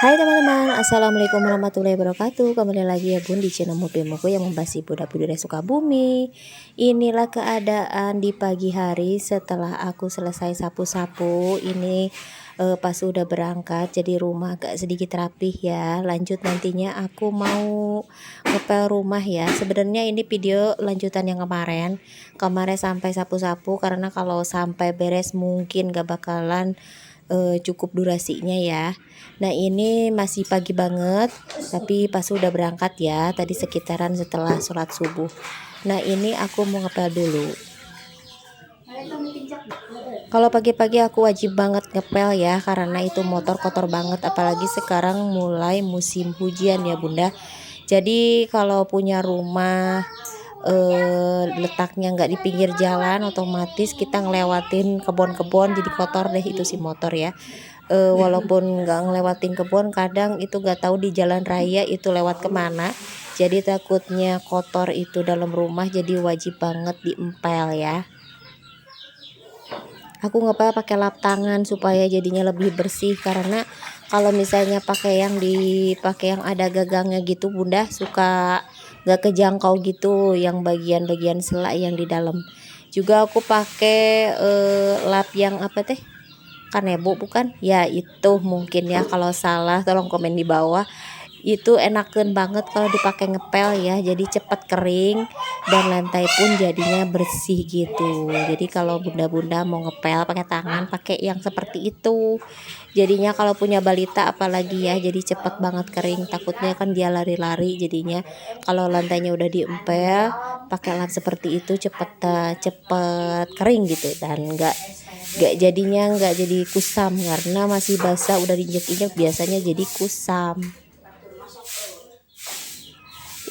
Hai teman-teman, Assalamualaikum warahmatullahi wabarakatuh. Kembali lagi ya bun di channel Mobilmoku yang membahas ibu-ibu dari Sukabumi. Inilah keadaan di pagi hari setelah aku selesai sapu-sapu. Ini pas udah berangkat, jadi rumah agak sedikit rapih ya. Lanjut nantinya aku mau ngepel rumah ya. Sebenarnya ini video lanjutan yang kemarin sampai sapu-sapu, karena kalau sampai beres mungkin gak bakalan cukup durasinya ya. Nah ini masih pagi banget, tapi pas udah berangkat ya, tadi sekitaran setelah sholat subuh. Nah ini aku mau ngepel dulu. Kalau pagi-pagi aku wajib banget ngepel ya, karena itu motor kotor banget, apalagi sekarang mulai musim hujan ya bunda. Jadi kalau punya rumah letaknya nggak di pinggir jalan, otomatis kita ngelewatin kebun-kebun, jadi kotor deh itu si motor ya. Walaupun nggak ngelewatin kebun, kadang itu nggak tahu di jalan raya itu lewat kemana, jadi takutnya kotor itu dalam rumah, jadi wajib banget diempel ya. Aku ngepel pakai lap tangan supaya jadinya lebih bersih, karena kalau misalnya pakai yang ada gagangnya gitu bunda, suka nggak kejangkau gitu yang bagian-bagian sela yang di dalam. Juga aku pakai lap yang apa teh, kanebo bukan ya, itu mungkin ya, kalau salah tolong komen di bawah. Itu enakan banget kalau dipakai ngepel ya, jadi cepat kering dan lantai pun jadinya bersih gitu. Jadi kalau bunda-bunda mau ngepel pakai tangan, pakai yang seperti itu, jadinya kalau punya balita apalagi ya, jadi cepat banget kering. Takutnya kan dia lari-lari, jadinya kalau lantainya udah diempel pakai lap seperti itu cepet kering gitu, dan nggak jadi kusam, karena masih basah udah diinjek-injek biasanya jadi kusam.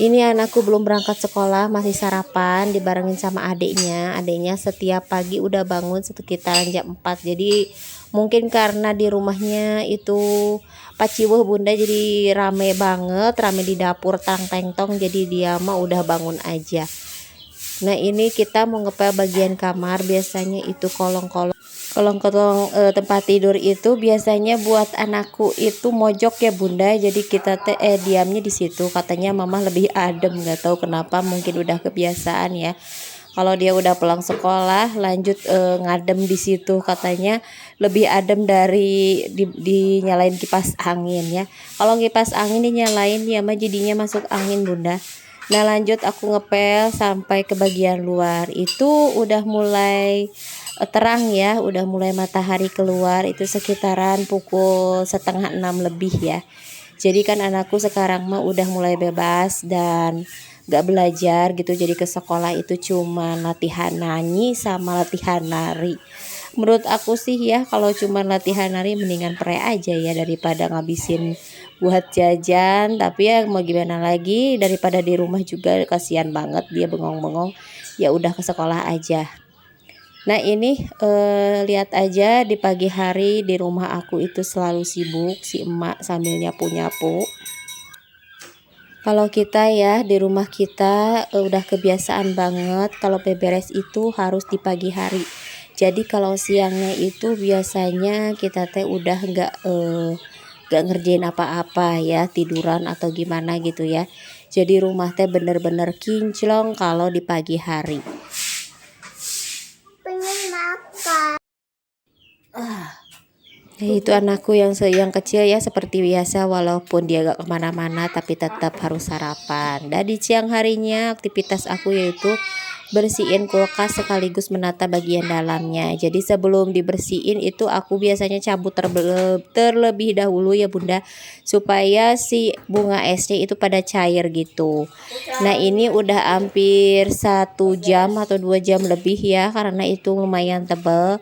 Ini anakku belum berangkat sekolah, masih sarapan dibarengin sama adiknya. Adiknya setiap pagi udah bangun sekitar jam 4. Jadi mungkin karena di rumahnya itu paciweh bunda, jadi rame banget, rame di dapur tang teng tong, jadi dia mah udah bangun aja. Nah ini kita mau ngepel bagian kamar, biasanya itu kolong-kolong tempat tidur itu biasanya buat anakku itu mojok ya bunda, jadi kita diamnya di situ, katanya mama lebih adem, nggak tahu kenapa, mungkin udah kebiasaan ya. Kalau dia udah pulang sekolah lanjut ngadem di situ, katanya lebih adem dari dinyalain kipas angin ya. Kalau kipas angin dinyalain ya mah jadinya masuk angin bunda. Nah lanjut aku ngepel sampai ke bagian luar, itu udah mulai terang ya, udah mulai matahari keluar, itu sekitaran pukul setengah 6 lebih ya. Jadi kan anakku sekarang mah udah mulai bebas dan gak belajar gitu, jadi ke sekolah itu cuma latihan nyanyi sama latihan nari. Menurut aku sih ya, kalau cuma latihan nari mendingan pre aja ya, daripada ngabisin buat jajan. Tapi ya mau gimana lagi, daripada di rumah juga kasihan banget dia bengong-bengong, ya udah ke sekolah aja. Nah ini lihat aja, di pagi hari di rumah aku itu selalu sibuk si emak sambil nyapu-nyapu. Kalau kita ya di rumah kita udah kebiasaan banget kalau beberes itu harus di pagi hari. Jadi kalau siangnya itu biasanya kita teh udah nggak ngerjain apa-apa ya, tiduran atau gimana gitu ya. Jadi rumah teh bener-bener kinclong kalau di pagi hari. Pengen makan. Itu anakku yang kecil ya, seperti biasa, walaupun dia gak kemana-mana tapi tetap harus sarapan. Dan di siang harinya aktivitas aku yaitu bersihin kulkas sekaligus menata bagian dalamnya. Jadi sebelum dibersihin itu aku biasanya cabut terlebih dahulu ya bunda, supaya si bunga esnya itu pada cair gitu. Nah ini udah hampir 1 jam atau 2 jam lebih ya, karena itu lumayan tebal.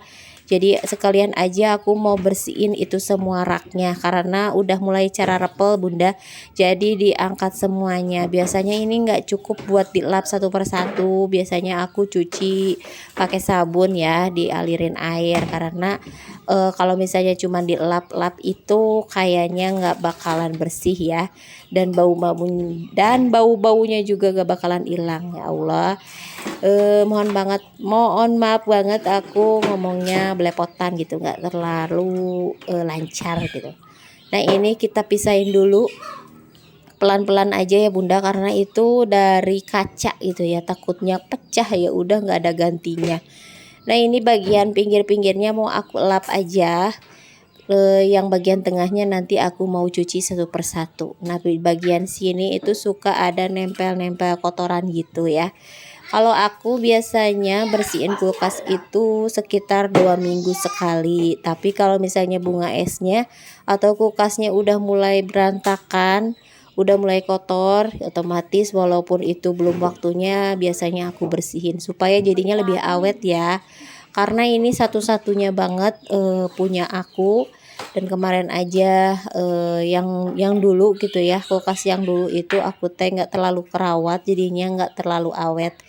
Jadi sekalian aja aku mau bersihin itu semua raknya, karena udah mulai cara repel bunda. Jadi diangkat semuanya. Biasanya ini nggak cukup buat dilap satu persatu. Biasanya aku cuci pakai sabun ya, dialirin air, karena kalau misalnya cuma dilap-lap itu kayaknya nggak bakalan bersih ya. Dan bau-baunya juga gak bakalan hilang ya Allah. Mohon maaf banget aku ngomongnya belepotan gitu, nggak terlalu lancar gitu. Nah ini kita pisahin dulu pelan-pelan aja ya bunda, karena itu dari kaca gitu ya, takutnya pecah ya udah nggak ada gantinya. Nah ini bagian pinggir-pinggirnya mau aku lap aja. Yang bagian tengahnya nanti aku mau cuci satu persatu. Nah di bagian sini itu suka ada nempel-nempel kotoran gitu ya. Kalau aku biasanya bersihin kulkas itu sekitar 2 minggu sekali. Tapi kalau misalnya bunga esnya atau kulkasnya udah mulai berantakan, udah mulai kotor, otomatis walaupun itu belum waktunya, biasanya aku bersihin supaya jadinya lebih awet ya. Karena ini satu-satunya banget punya aku. Dan kemarin aja yang dulu gitu ya, kulkas yang dulu itu aku teh nggak terlalu kerawat, jadinya nggak terlalu awet.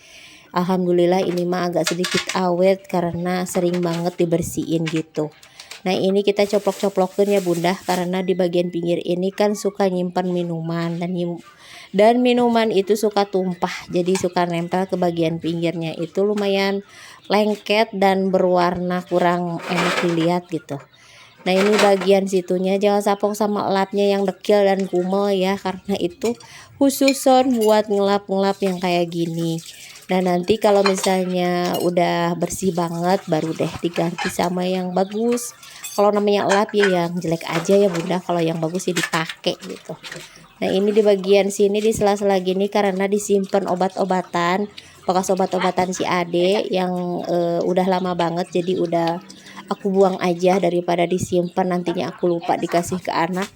Alhamdulillah ini mah agak sedikit awet karena sering banget dibersihin gitu. Nah ini kita coplok-coplokin ya bunda, karena di bagian pinggir ini kan suka nyimpan minuman dan minuman itu suka tumpah, jadi suka nempel ke bagian pinggirnya, itu lumayan lengket dan berwarna kurang enak dilihat gitu. Nah ini bagian situnya jangan sapok sama lapnya yang dekil dan kumel ya, karena itu khususon buat ngelap-ngelap yang kayak gini. Nah nanti kalau misalnya udah bersih banget baru deh diganti sama yang bagus. Kalau namanya lap ya yang jelek aja ya bunda, kalau yang bagus ya dipakai gitu. Nah ini di bagian sini di sela-sela gini karena disimpan obat-obatan, bekas obat-obatan si Ade yang udah lama banget, jadi udah aku buang aja daripada disimpan nantinya aku lupa dikasih ke anak.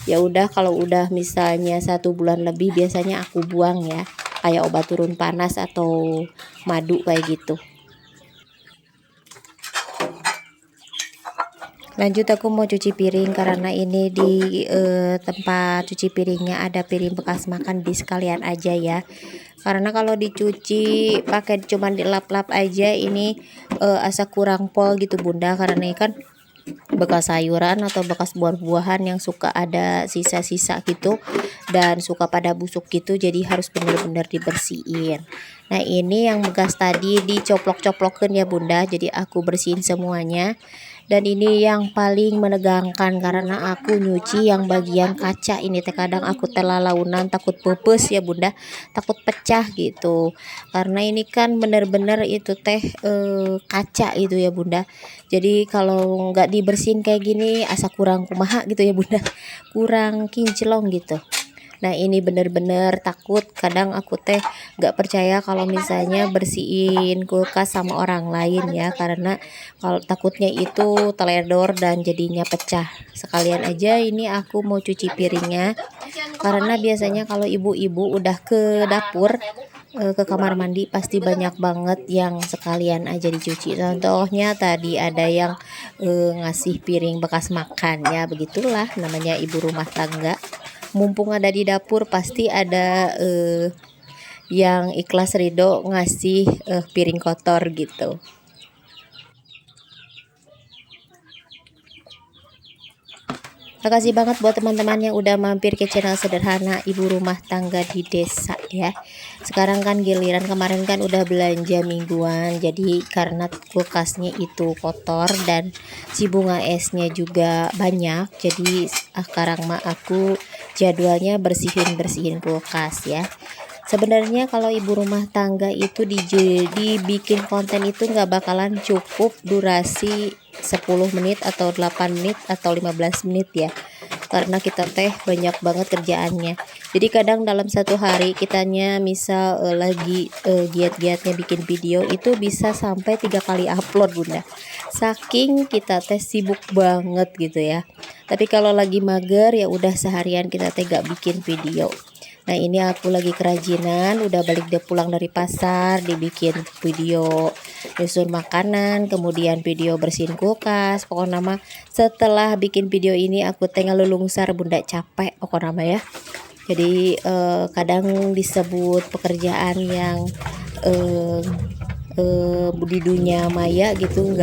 Ya udah kalau udah misalnya 1 bulan lebih biasanya aku buang ya, kayak obat turun panas atau madu kayak gitu. Lanjut aku mau cuci piring karena ini di tempat cuci piringnya ada piring bekas makan, di sekalian aja ya. Karena kalau dicuci pakai cuman dilap-lap aja ini asa kurang pol gitu bunda, karena ini kan bekas sayuran atau bekas buah-buahan yang suka ada sisa-sisa gitu dan suka pada busuk gitu, jadi harus benar-benar dibersihin. Nah ini yang bekas tadi dicoplok-coplokin ya bunda, jadi aku bersihin semuanya. Dan ini yang paling menegangkan karena aku nyuci yang bagian kaca ini, terkadang aku telalaunan takut pupus ya bunda, takut pecah gitu, karena ini kan bener-bener itu teh kaca itu ya bunda. Jadi kalau nggak dibersihin kayak gini asa kurang kumaha gitu ya bunda, kurang kinclong gitu. Nah ini bener-bener takut, kadang aku teh nggak percaya kalau misalnya bersihin kulkas sama orang lain ya, karena kalau takutnya itu teledor dan jadinya pecah. Sekalian aja ini aku mau cuci piringnya, karena biasanya kalau ibu-ibu udah ke dapur ke kamar mandi pasti banyak banget yang sekalian aja dicuci. Contohnya tadi ada yang ngasih piring bekas makan ya, begitulah namanya ibu rumah tangga. Mumpung ada di dapur pasti ada yang ikhlas ridho ngasih piring kotor gitu. Makasih banget buat teman-teman yang udah mampir ke channel sederhana ibu rumah tangga di desa ya. Sekarang kan giliran, kemarin kan udah belanja mingguan, jadi karena kulkasnya itu kotor dan si bunga esnya juga banyak, jadi sekarang mah aku jadwalnya bersihin kulkas ya. Sebenarnya kalau ibu rumah tangga itu dibikin konten itu nggak bakalan cukup durasi 10 menit atau 8 menit atau 15 menit ya, karena kita teh banyak banget kerjaannya. Jadi kadang dalam satu hari kitanya misal lagi giat-giatnya bikin video itu bisa sampai 3 kali upload bunda, saking kita teh sibuk banget gitu ya. Tapi kalau lagi mager ya udah seharian kita teh gak bikin video. Nah ini aku lagi kerajinan, udah balik pulang dari pasar, dibikin video nyusun makanan, kemudian video bersihin kulkas. Pokoknya nama setelah bikin video ini aku tengah lulungsar bunda, capek pokoknya nama ya. Jadi kadang disebut pekerjaan yang di dunia maya gitu,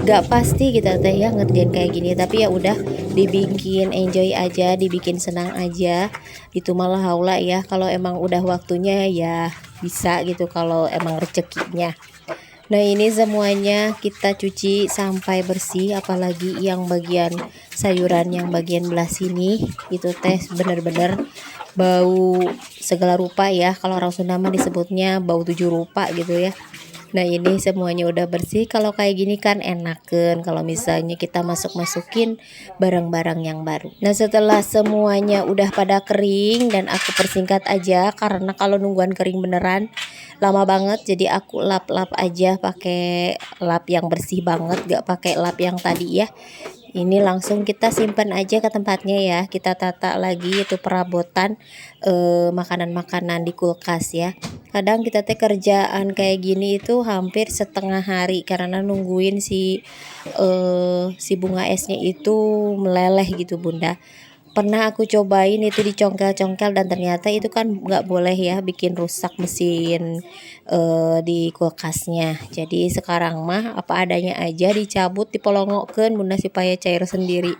nggak pasti kita teh ya ngerjain kayak gini, tapi ya udah dibikin enjoy aja, dibikin senang aja, itu malah haula ya. Kalau emang udah waktunya ya bisa gitu, kalau emang rezekinya. Nah, ini semuanya kita cuci sampai bersih, apalagi yang bagian sayuran yang bagian belah sini itu teh bener-bener bau segala rupa ya. Kalau orang Sunda mah disebutnya bau tujuh rupa gitu ya. Nah, ini semuanya udah bersih. Kalau kayak gini kan enakan kalau misalnya kita masukin barang-barang yang baru. Nah, setelah semuanya udah pada kering dan aku persingkat aja karena kalau nungguan kering beneran lama banget, jadi aku lap-lap aja pakai lap yang bersih banget, gak pakai lap yang tadi ya. Ini langsung kita simpan aja ke tempatnya ya. Kita tata lagi itu perabotan makanan-makanan di kulkas ya. Kadang kita teh kerjaan kayak gini itu hampir setengah hari karena nungguin si bunga esnya itu meleleh gitu Bunda. Pernah aku cobain itu dicongkel-congkel dan ternyata itu kan nggak boleh ya, bikin rusak mesin di kulkasnya. Jadi sekarang mah apa adanya aja, dicabut dipolongokkeun Bunda supaya cair sendiri.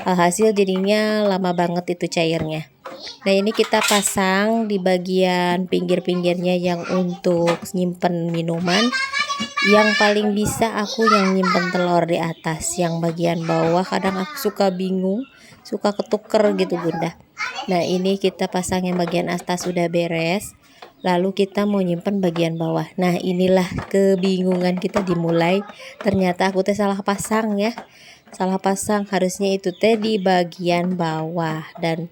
Hasil jadinya lama banget itu cairnya. Nah, ini kita pasang di bagian pinggir-pinggirnya yang untuk nyimpen minuman. Yang paling bisa aku yang nyimpen telur di atas, yang bagian bawah kadang aku suka bingung, suka ketuker gitu Bunda. Nah, ini kita pasang yang bagian atas sudah beres, lalu kita mau nyimpen bagian bawah. Nah, inilah kebingungan kita dimulai. Ternyata aku teh salah pasang ya, salah pasang, harusnya itu teh di bagian bawah dan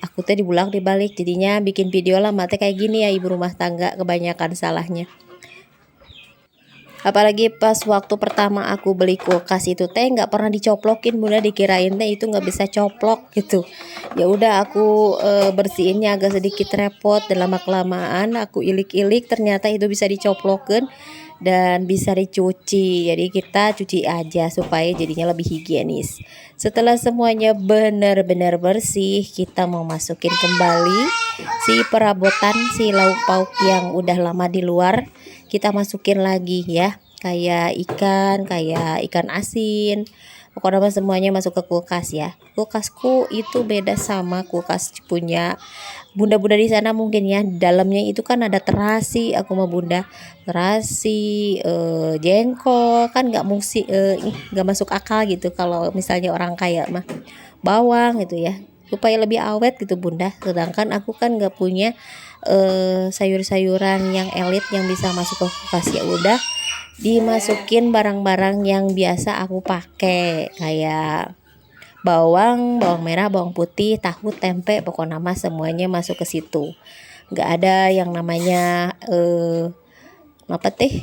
aku teh dibulak dibalik, jadinya bikin video lama teh kayak gini ya ibu rumah tangga, kebanyakan salahnya. Apalagi pas waktu pertama aku beli kulkas itu teh nggak pernah dicoplokin Bunda, dikirain teh itu nggak bisa coplok gitu. Ya udah aku bersihinnya agak sedikit repot dan lama kelamaan aku ilik-ilik ternyata itu bisa dicoplokin dan bisa dicuci. Jadi kita cuci aja supaya jadinya lebih higienis. Setelah semuanya benar-benar bersih, kita mau masukin kembali si perabotan, si lauk pauk yang udah lama di luar. Kita masukin lagi ya, kayak ikan asin, pokoknya semuanya masuk ke kulkas ya. Kulkasku itu beda sama kulkas punya bunda-bunda di sana mungkin ya. Dalamnya itu kan ada terasi, aku mau Bunda terasi, jengkol kan nggak masuk akal gitu kalau misalnya orang kaya mah bawang gitu ya, supaya lebih awet gitu Bunda. Sedangkan aku kan nggak punya sayur-sayuran yang elit yang bisa masuk ke kulkas. Ya udah dimasukin barang-barang yang biasa aku pakai kayak bawang merah, bawang putih, tahu, tempe, pokoknya nama semuanya masuk ke situ. Nggak ada yang namanya apa teh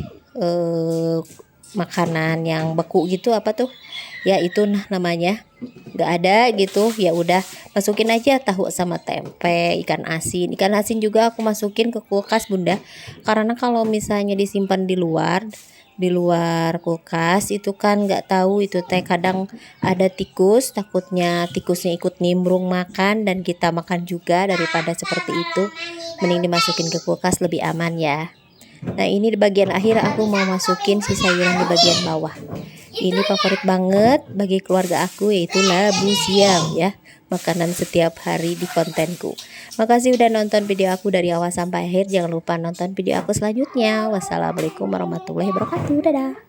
makanan yang beku gitu, apa tuh ya itu namanya nggak ada gitu. Ya udah masukin aja tahu sama tempe, ikan asin juga aku masukin ke kulkas Bunda, karena kalau misalnya disimpan di luar kulkas itu kan nggak tahu itu teh kadang ada tikus, takutnya tikusnya ikut nimbrung makan dan kita makan juga. Daripada seperti itu mending dimasukin ke kulkas, lebih aman ya. Nah, ini di bagian akhir aku mau masukin si sayuran di bagian bawah. Ini favorit banget bagi keluarga aku, yaitu labu siam ya, makanan setiap hari di kontenku. Makasih udah nonton video aku dari awal sampai akhir. Jangan lupa nonton video aku selanjutnya. Wassalamualaikum warahmatullahi wabarakatuh. Dadah.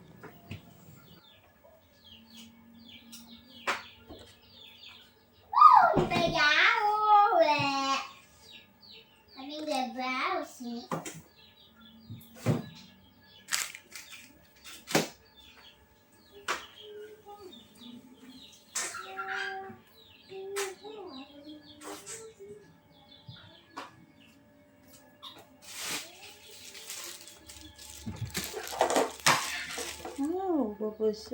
Oh, bagus.